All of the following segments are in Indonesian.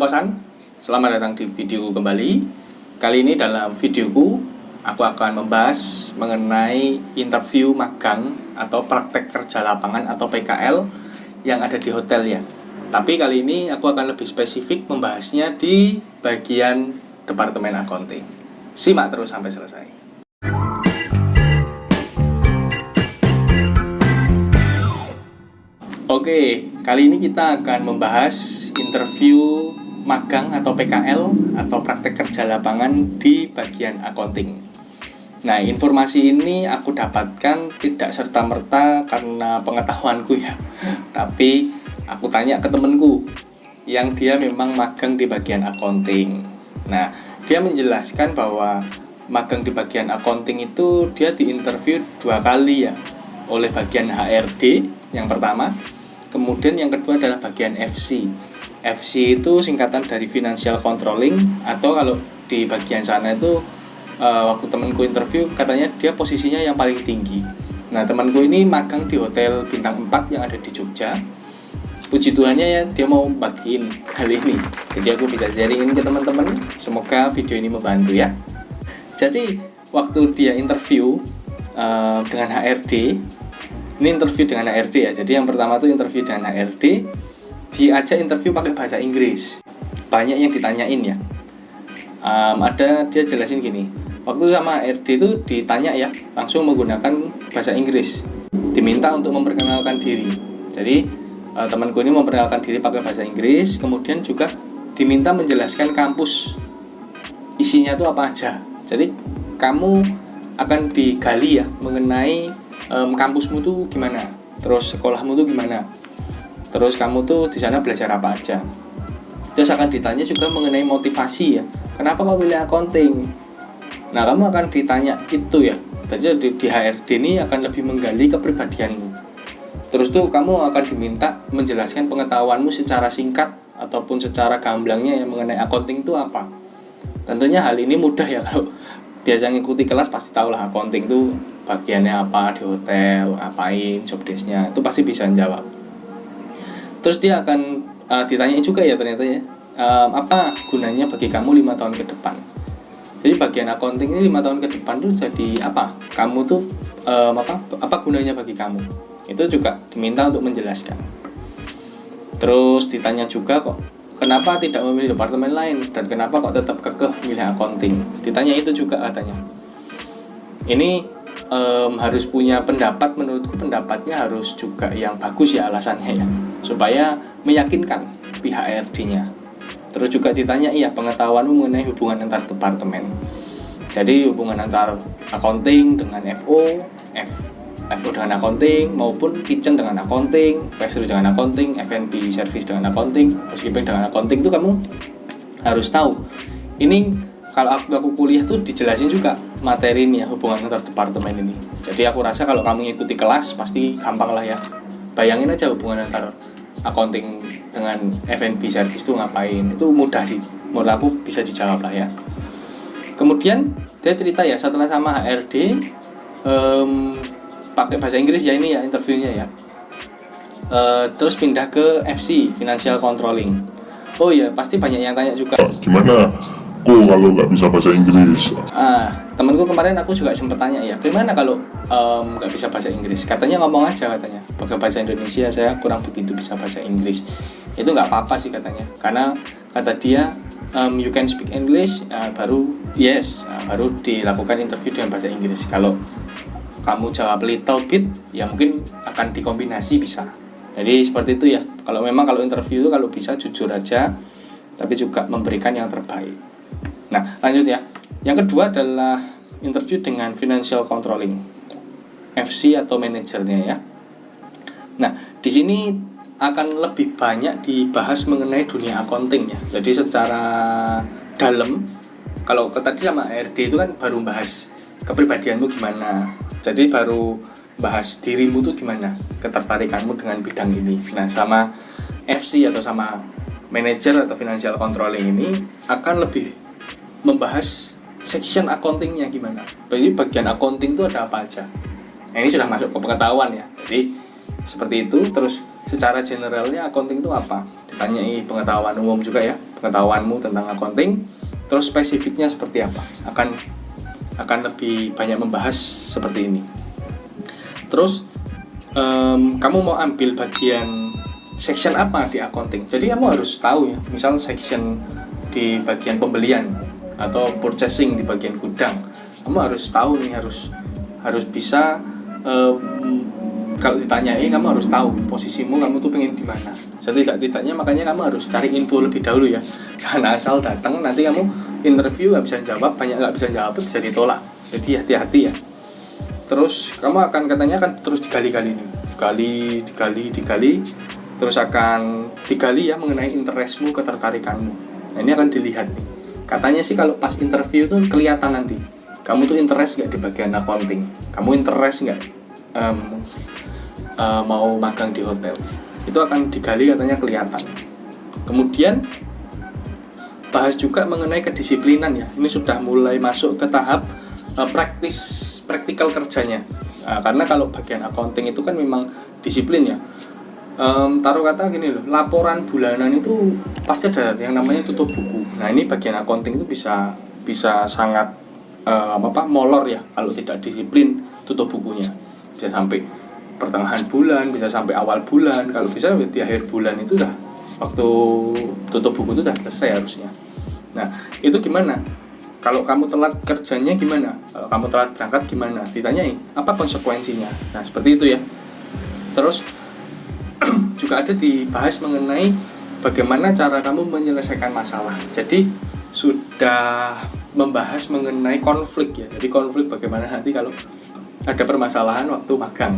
kosan, selamat datang di videoku kembali. Kali ini dalam videoku, aku akan membahas mengenai interview magang atau praktek kerja lapangan atau PKL yang ada di hotel ya. Tapi kali ini aku akan lebih spesifik membahasnya di bagian Departemen Accounting. Simak terus sampai selesai. Oke, kali ini kita akan membahas interview magang atau PKL atau praktek kerja lapangan di bagian accounting. Nah, informasi ini aku dapatkan tidak serta-merta karena pengetahuanku ya, tapi aku tanya ke temenku yang dia memang magang di bagian accounting. Nah, dia menjelaskan bahwa magang di bagian accounting itu dia diinterview 2 kali ya, oleh bagian HRD yang pertama. Kemudian yang kedua adalah bagian FC. FC itu singkatan dari Financial Controlling, atau kalau di bagian sana itu waktu temanku interview katanya dia posisinya yang paling tinggi. Nah, temanku ini magang di hotel bintang 4 yang ada di Jogja. Puji Tuhannya ya, dia mau bagiin hal ini. Jadi aku bisa sharing ini ke teman-teman. Semoga video ini membantu ya. Jadi waktu dia interview dengan HRD, ini interview dengan HRD ya. Jadi yang pertama tuh interview dengan HRD, diajak interview pakai bahasa Inggris. Banyak yang ditanyain ya. Ada dia jelasin gini. Waktu sama HRD itu ditanya ya, langsung menggunakan bahasa Inggris. Diminta untuk memperkenalkan diri. Jadi temanku ini memperkenalkan diri pakai bahasa Inggris. Kemudian juga diminta menjelaskan kampus isinya tuh apa aja. Jadi kamu akan digali ya mengenai kampusmu tuh gimana, terus sekolahmu tuh gimana, terus kamu tuh di sana belajar apa aja. Terus akan ditanya juga mengenai motivasi ya, kenapa kamu pilih accounting. Nah, kamu akan ditanya itu ya. Jadi di HRD ini akan lebih menggali kepribadianmu. Terus tuh kamu akan diminta menjelaskan pengetahuanmu secara singkat ataupun secara gamblangnya yang mengenai accounting itu apa. Tentunya hal ini mudah ya, kalau biasa ngikuti kelas pasti tahu lah accounting itu bagiannya apa di hotel, ngapain, job desk-nya, itu pasti bisa jawab. Terus dia akan ditanya juga ya ternyata ya, apa gunanya bagi kamu 5 tahun ke depan. Jadi bagian accounting ini 5 tahun ke depan tuh jadi apa? Kamu tuh apa gunanya bagi kamu? Itu juga diminta untuk menjelaskan. Terus ditanya juga kok, kenapa tidak memilih departemen lain dan kenapa kok tetap kekeh memilih accounting? Ditanya itu juga katanya. Ini harus punya pendapat, menurutku pendapatnya harus juga yang bagus ya alasannya ya, supaya meyakinkan pihak HRD-nya. Terus juga ditanya iya pengetahuanmu mengenai hubungan antar departemen. Jadi hubungan antar accounting dengan FO dengan accounting, maupun kitchen dengan accounting, pastry dengan accounting, F&B service dengan accounting, housekeeping dengan accounting, itu kamu harus tahu. Ini kalau aku kuliah tuh dijelasin juga materi ini ya, hubungan antar departemen ini. Jadi aku rasa kalau kamu ngikuti kelas pasti gampang lah ya. Bayangin aja hubungan antar accounting dengan F&B service tuh ngapain. Itu mudah sih, menurut aku bisa dijawab lah ya. Kemudian dia cerita ya, setelah sama HRD pakai bahasa Inggris ya ini ya interviewnya ya. Terus pindah ke FC, Financial Controlling. Oh iya, pasti banyak yang tanya juga, gimana kok kalau nggak bisa bahasa Inggris? Temanku kemarin aku juga sempat tanya ya, gimana kalau nggak bisa bahasa Inggris? Katanya ngomong aja katanya, pakai bahasa Indonesia saya kurang begitu bisa bahasa Inggris. Itu nggak apa-apa sih katanya, karena kata dia you can speak English, baru dilakukan interview dengan bahasa Inggris. Kalau kamu jawab little bit ya mungkin akan dikombinasi bisa. Jadi seperti itu ya. Kalau interview itu kalau bisa jujur aja, tapi juga memberikan yang terbaik. Nah, lanjut ya. Yang kedua adalah interview dengan Financial Controlling, FC atau manajernya ya. Nah, di sini akan lebih banyak dibahas mengenai dunia accounting ya. Jadi secara dalam, kalau tadi sama RD itu kan baru bahas kepribadianmu gimana. Jadi baru bahas dirimu tuh gimana, ketertarikanmu dengan bidang ini. Nah, sama FC atau sama manager atau financial controlling ini akan lebih membahas section accountingnya gimana. Jadi bagian accounting itu ada apa aja. Nah, ini sudah masuk ke pengetahuan ya. Jadi seperti itu. Terus secara generalnya accounting itu apa? Ditanyai pengetahuan umum juga ya, pengetahuanmu tentang accounting, terus spesifiknya seperti apa, akan lebih banyak membahas seperti ini. Terus kamu mau ambil bagian section apa di accounting, jadi kamu harus tahu ya, misal section di bagian pembelian atau purchasing di bagian gudang, kamu harus tahu nih, harus bisa kalau ditanyai kamu harus tahu posisimu, kamu tuh pengen di mana. Setidak-tidaknya makanya kamu harus cari info lebih dahulu ya, jangan asal datang nanti kamu interview nggak bisa jawab, banyak nggak bisa jawab, bisa ditolak. Jadi hati-hati ya. Terus kamu katanya akan terus digali-gali nih, digali, terus akan digali ya mengenai interestmu, ketertarikanmu. Nah ini akan dilihat nih. Katanya sih kalau pas interview tuh kelihatan nanti kamu tuh interest nggak di bagian accounting, kamu interest nggak mau magang di hotel, itu akan digali, katanya kelihatan. Kemudian bahas juga mengenai kedisiplinan ya, ini sudah mulai masuk ke tahap praktikal kerjanya. Karena kalau bagian accounting itu kan memang disiplin ya. Taruh kata gini loh, laporan bulanan itu pasti ada yang namanya tutup buku. Nah ini bagian accounting itu bisa sangat molor ya kalau tidak disiplin tutup bukunya. Bisa sampai pertengahan bulan, bisa sampai awal bulan, kalau bisa di akhir bulan itu udah waktu tutup buku itu udah selesai harusnya. Nah itu gimana? Kalau kamu telat kerjanya gimana? Kalau kamu telat berangkat gimana? Ditanyai apa konsekuensinya. Nah seperti itu ya. Terus juga ada dibahas mengenai bagaimana cara kamu menyelesaikan masalah. Jadi sudah membahas mengenai konflik ya. Jadi konflik bagaimana nanti kalau ada permasalahan waktu magang,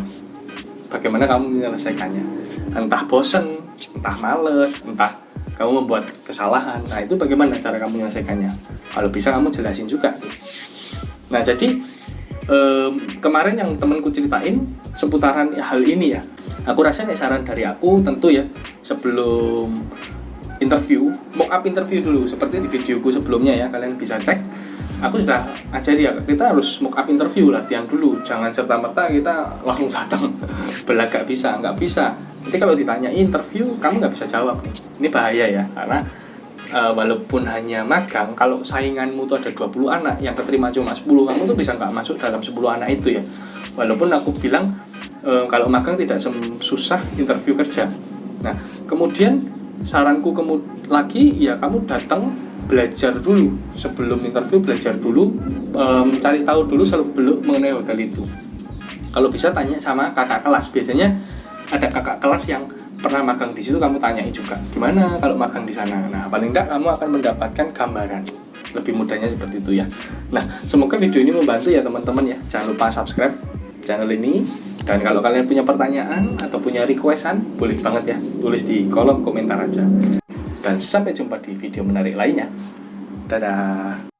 bagaimana kamu menyelesaikannya. Entah bosen, entah males, entah kamu membuat kesalahan. Nah itu bagaimana cara kamu menyelesaikannya. Kalau bisa kamu jelasin juga. Nah jadi kemarin yang temanku ceritain seputaran hal ini ya. Aku rasa nih saran dari aku tentu ya, sebelum interview, mock up interview dulu seperti di videoku sebelumnya ya, kalian bisa cek. Aku sudah ajari ya, kita harus mock up interview, latihan dulu, jangan serta-merta kita langsung datang belagak nggak bisa. Nanti kalau ditanya interview kamu nggak bisa jawab nih, ini bahaya ya, karena walaupun hanya magang, kalau sainganmu tuh ada 20 anak yang keterima cuma 10, kamu tuh bisa nggak masuk dalam 10 anak itu ya. Walaupun aku bilang kalau magang tidak susah interview kerja. Nah kemudian saranku lagi ya, kamu datang belajar dulu sebelum interview, belajar dulu, cari tahu dulu sebelum mengenai hotel itu. Kalau bisa tanya sama kakak kelas, biasanya ada kakak kelas yang pernah magang di situ, kamu tanyai juga gimana kalau magang di sana. Nah paling enggak kamu akan mendapatkan gambaran. Lebih mudahnya seperti itu ya. Nah semoga video ini membantu ya teman-teman ya. Jangan lupa subscribe channel ini. Dan kalau kalian punya pertanyaan atau punya requestan, boleh banget ya, tulis di kolom komentar aja. Dan sampai jumpa di video menarik lainnya. Dadah.